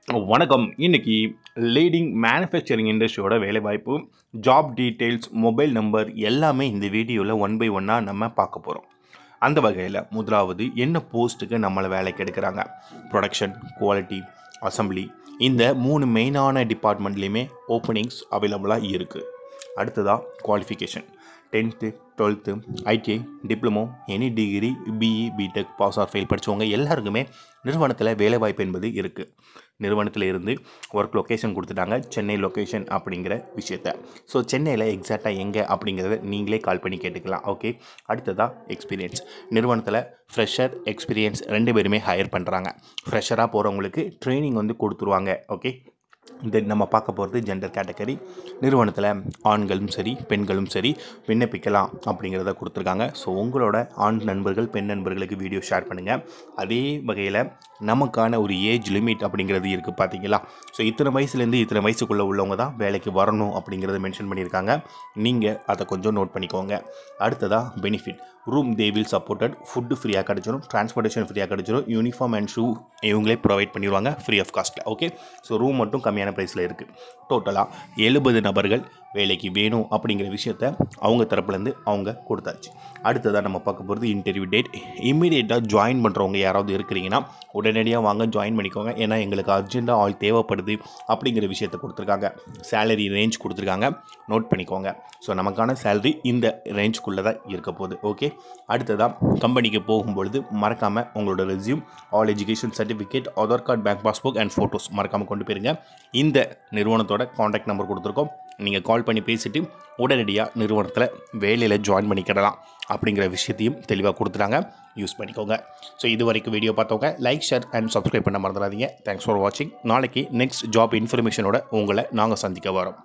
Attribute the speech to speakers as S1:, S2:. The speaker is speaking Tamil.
S1: வணக்கம். இன்னைக்கு லீடிங் மேனுஃபேக்சரிங் இண்டஸ்ட்ரியோட வேலைவாய்ப்பு, ஜாப் டீட்டெயில்ஸ், மொபைல் நம்பர் எல்லாமே இந்த வீடியோவில் ஒன் பை ஒன்னாக நம்ம பார்க்க போகிறோம். அந்த வகையில் முதலாவது என்ன போஸ்ட்டுக்கு நம்மளை வேலைக்கு எடுக்கிறாங்க, ப்ரொடக்ஷன், குவாலிட்டி, அசம்பிளி, இந்த 3 மெயினான டிபார்ட்மெண்ட்லேயுமே ஓப்பனிங்ஸ் அவைலபிளாக இருக்குது. அடுத்ததாக qualification 10th 12th ITI, diploma, any degree, BE, BTech pass or fail படித்தவங்க எல்லாருக்குமே நிறுவனத்தில் வேலைவாய்ப்பு என்பது இருக்குது. நிறுவனத்தில் இருந்து ஒர்க் லொக்கேஷன் கொடுத்துட்டாங்க, சென்னை லொக்கேஷன் அப்படிங்கிற விஷயத்த. ஸோ சென்னையில் எக்ஸாக்டாக எங்கே அப்படிங்கிறத நீங்களே கால் பண்ணி கேட்டுக்கலாம். ஓகே. அடுத்ததாக எக்ஸ்பீரியன்ஸ். நிறுவனத்தில் ஃப்ரெஷர், எக்ஸ்பீரியன்ஸ் 2 பேருமே ஹையர் பண்ணுறாங்க. ஃப்ரெஷராக போகிறவங்களுக்கு ட்ரைனிங் கொடுத்துருவாங்க. ஓகே. தென் நம்ம பார்க்க போகிறது ஜெண்டர் கேட்டகரி. நிறுவனத்தில் ஆண்களும் சரி பெண்களும் சரி விண்ணப்பிக்கலாம் அப்படிங்கிறத கொடுத்துருக்காங்க. ஸோ உங்களோட ஆண் நண்பர்கள், பெண் நண்பர்களுக்கு வீடியோ ஷேர் பண்ணுங்கள். அதே வகையில் நமக்கான ஒரு ஏஜ் லிமிட் அப்படிங்கிறது இருக்குது பார்த்தீங்களா. ஸோ இத்தனை வயசுலேருந்து இத்தனை வயசுக்குள்ளே உள்ளவங்க தான் வேலைக்கு வரணும் அப்படிங்கிறத மென்ஷன் பண்ணியிருக்காங்க. நீங்கள் அதை கொஞ்சம் நோட் பண்ணிக்கோங்க. அடுத்ததாக benefit. Room they will supported, food ஃப்ரீயாக கிடச்சிரும், டிரான்ஸ்போர்ட்டேஷன் ஃப்ரீயாக கிடச்சிரும், யூனிஃபார்ம் அண்ட் ஷூ இவங்களே ப்ரொவைட் பண்ணிடுவாங்க ஃப்ரீ ஆஃப் காஸ்ட்டில். ஓகே. ஸோ ரூம் மட்டும் கம்மியான ப்ரைஸில் இருக்குது. டோட்டலாக 70 நபர்கள் வேலைக்கு வேணும் அப்படிங்கிற விஷயத்த அவங்க தரப்புலேருந்து அவங்க கொடுத்தாச்சு. அடுத்ததாக நம்ம பார்க்க போகிறது இன்டர்வியூ டேட். இம்மீடியட்டாக ஜாயின் பண்ணுறவங்க யாராவது இருக்கிறீங்கன்னா உடனடியாக வாங்க, ஜாயின் பண்ணிக்கோங்க. ஏன்னா எங்களுக்கு அர்ஜென்ட்டாக ஆள் தேவைப்படுது அப்படிங்கிற விஷயத்த கொடுத்துருக்காங்க. சேலரி ரேஞ்ச் கொடுத்துருக்காங்க, நோட் பண்ணிக்கோங்க. ஸோ நமக்கான சேலரி இந்த ரேஞ்சுக்குள்ளே தான் இருக்க போகுது. ஓகே. அடுத்ததாக கம்பெனிக்கு போகும்பொழுது மறக்காமல் உங்களோட resume, all education certificate, Aadhaar card, bank passbook and photos மறக்காமல் கொண்டு போயிருங்க. இந்த நிறுவனத்தோட காண்டாக்ட் நம்பர் கொடுத்துருக்கோம். நீங்கள் கால் பண்ணி பேசிவிட்டு உடனடியாக நிறுவனத்தில் வேலையில் ஜாயின் பண்ணிக்கிடலாம் அப்படிங்கிற விஷயத்தையும் தெளிவாக கொடுத்துட்டாங்க. யூஸ் பண்ணிக்கோங்க. ஸோ இது வரைக்கும் வீடியோ பார்த்தவங்க லைக், ஷேர் அண்ட் சப்ஸ்கிரைப் பண்ண மறந்துடாதீங்க. தேங்க்ஸ் ஃபார் வாட்சிங். நாளைக்கு நெக்ஸ்ட் ஜாப் இன்ஃபர்மேஷனோட உங்களை நாங்கள் சந்திக்க வரோம்.